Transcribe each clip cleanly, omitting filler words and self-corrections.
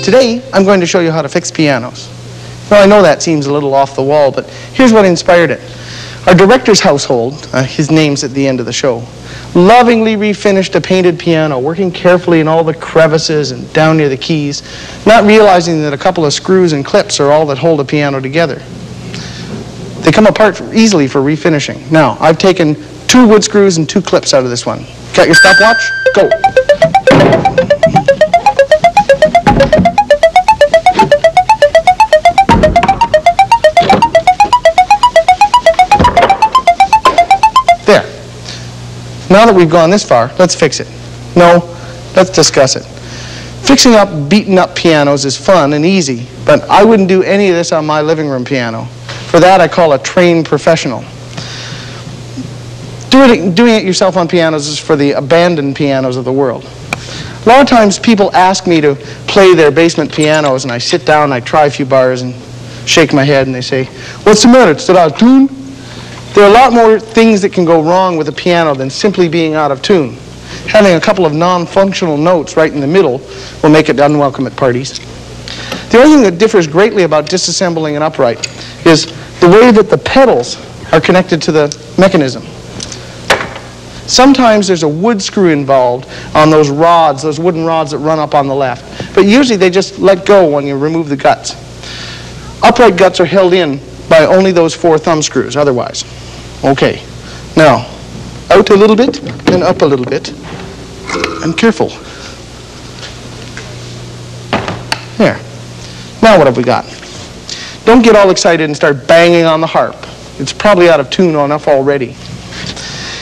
Today, I'm going to show you how to fix pianos. Well, I know that seems a little off the wall, but here's what inspired it. Our director's household, his name's at the end of the show, lovingly refinished a painted piano, working carefully in all the crevices and down near the keys, not realizing that a couple of screws and clips are all that hold a piano together. They come apart easily for refinishing. Now, I've taken 2 wood screws and 2 clips out of this one. Got your stopwatch? Go. There. Now that we've gone this far, let's fix it. No, let's discuss it. Fixing up beaten up pianos is fun and easy, but I wouldn't do any of this on my living room piano. For that, I call a trained professional. Doing it yourself on pianos is for the abandoned pianos of the world. A lot of times people ask me to play their basement pianos, and I sit down, I try a few bars and shake my head, and they say, "What's the matter? Is it out of tune?" There are a lot more things that can go wrong with a piano than simply being out of tune. Having a couple of non-functional notes right in the middle will make it unwelcome at parties. The only thing that differs greatly about disassembling an upright is the way that the pedals are connected to the mechanism. Sometimes there's a wood screw involved on those rods, those wooden rods that run up on the left. But usually they just let go when you remove the guts. Upright guts are held in by only those 4 thumb screws otherwise. Okay, now out a little bit and up a little bit, and careful. There. Now what have we got? Don't get all excited and start banging on the harp. It's probably out of tune enough already.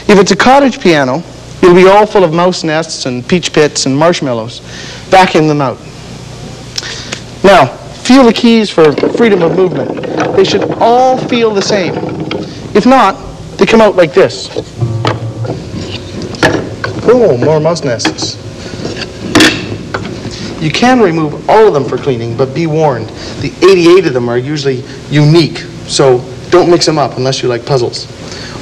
If it's a cottage piano, it'll be all full of mouse nests and peach pits and marshmallows. Vacuum them out. Now, feel the keys for freedom of movement. They should all feel the same. If not, they come out like this. Oh, more mouse nests. You can remove all of them for cleaning, but be warned, the 88 of them are usually unique, so don't mix them up unless you like puzzles.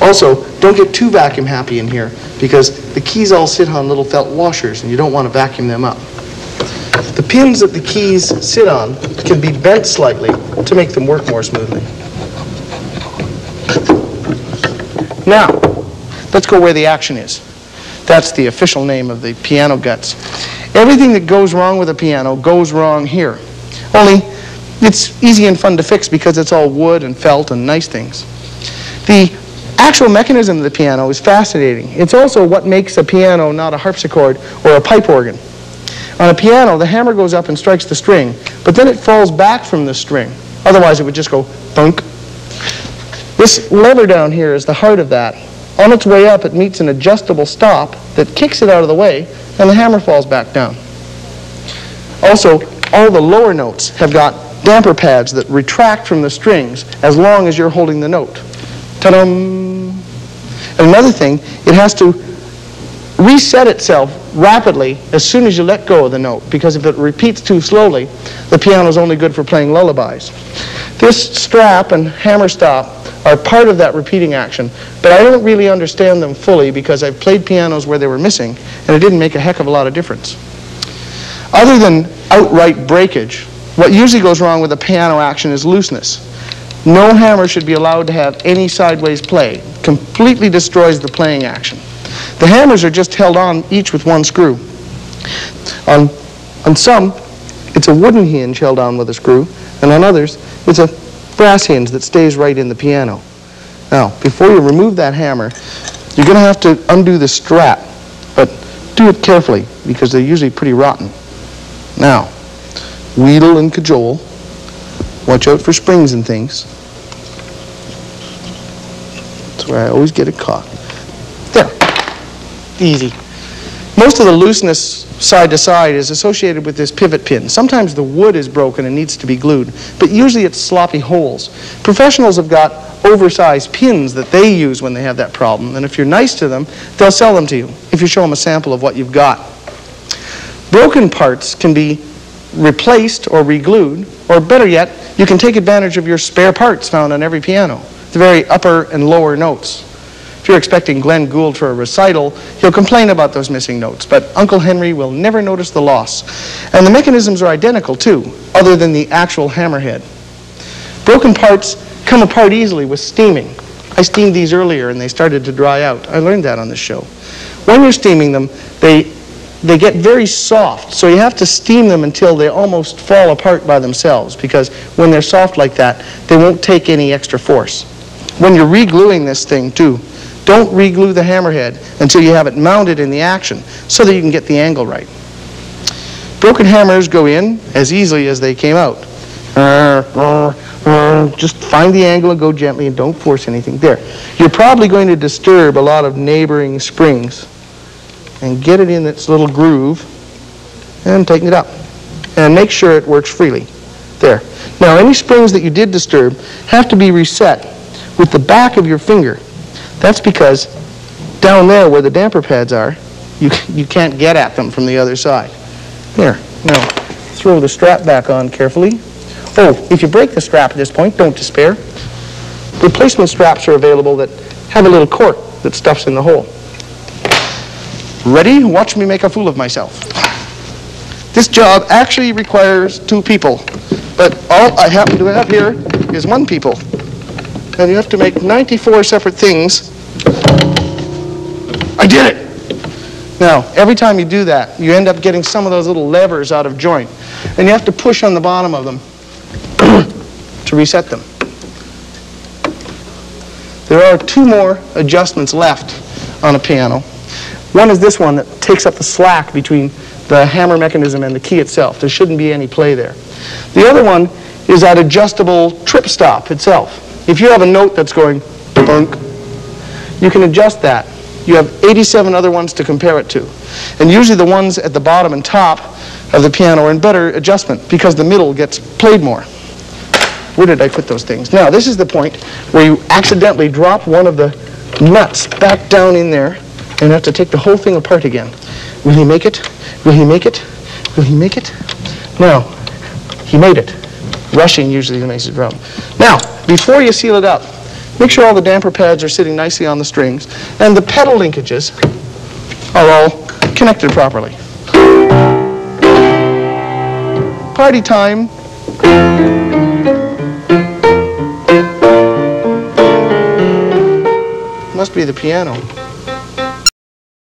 Also, don't get too vacuum happy in here, because the keys all sit on little felt washers, and you don't want to vacuum them up. The pins that the keys sit on can be bent slightly to make them work more smoothly. Now, let's go where the action is. That's the official name of the piano guts. Everything that goes wrong with a piano goes wrong here. Only, it's easy and fun to fix because it's all wood and felt and nice things. The actual mechanism of the piano is fascinating. It's also what makes a piano not a harpsichord or a pipe organ. On a piano, the hammer goes up and strikes the string, but then it falls back from the string. Otherwise, it would just go thunk. This lever down here is the heart of that. On its way up, it meets an adjustable stop that kicks it out of the way, and the hammer falls back down. Also, all the lower notes have got damper pads that retract from the strings as long as you're holding the note. Ta-dum! And another thing, it has to reset itself rapidly as soon as you let go of the note, because if it repeats too slowly, the piano is only good for playing lullabies. This strap and hammer stop are part of that repeating action, but I don't really understand them fully because I've played pianos where they were missing, and it didn't make a heck of a lot of difference. Other than outright breakage, what usually goes wrong with a piano action is looseness. No hammer should be allowed to have any sideways play. It completely destroys the playing action. The hammers are just held on each with 1 screw. On some, it's a wooden hinge held on with a screw, and on others, it's a brass hinge that stays right in the piano. Now, before you remove that hammer, you're going to have to undo the strap, but do it carefully because they're usually pretty rotten. Now, wheedle and cajole. Watch out for springs and things. That's where I always get it caught. There. Easy. Most of the looseness side to side is associated with this pivot pin. Sometimes the wood is broken and needs to be glued, but usually it's sloppy holes. Professionals have got oversized pins that they use when they have that problem, and if you're nice to them, they'll sell them to you if you show them a sample of what you've got. Broken parts can be replaced or re-glued, or better yet, you can take advantage of your spare parts found on every piano, the very upper and lower notes. If you're expecting Glenn Gould for a recital, he'll complain about those missing notes, but Uncle Henry will never notice the loss. And the mechanisms are identical too, other than the actual hammerhead. Broken parts come apart easily with steaming. I steamed these earlier and they started to dry out. I learned that on this show. When you're steaming them, they get very soft, so you have to steam them until they almost fall apart by themselves, because when they're soft like that, they won't take any extra force. When you're re-gluing this thing too, don't re-glue the hammerhead until you have it mounted in the action so that you can get the angle right. Broken hammers go in as easily as they came out. Just find the angle and go gently and don't force anything. There. You're probably going to disturb a lot of neighboring springs. And get it in its little groove and tighten it up. And make sure it works freely. There. Now, any springs that you did disturb have to be reset with the back of your finger. That's because down there where the damper pads are, you can't get at them from the other side. There. Now, throw the strap back on carefully. Oh, if you break the strap at this point, don't despair. Replacement straps are available that have a little cork that stuffs in the hole. Ready? Watch me make a fool of myself. This job actually requires 2 people, but all I happen to have here is 1 people. And you have to make 94 separate things. I did it! Now, every time you do that, you end up getting some of those little levers out of joint. And you have to push on the bottom of them to reset them. There are 2 more adjustments left on a piano. One is this one that takes up the slack between the hammer mechanism and the key itself. There shouldn't be any play there. The other one is that adjustable trip stop itself. If you have a note that's going bunk, you can adjust that. You have 87 other ones to compare it to. And usually the ones at the bottom and top of the piano are in better adjustment because the middle gets played more. Where did I put those things? Now, this is the point where you accidentally drop one of the nuts back down in there and have to take the whole thing apart again. Will he make it? Will he make it? Will he make it? No, he made it. Rushing usually makes it drum. Now, before you seal it up, make sure all the damper pads are sitting nicely on the strings and the pedal linkages are all connected properly. Party time. Must be the piano.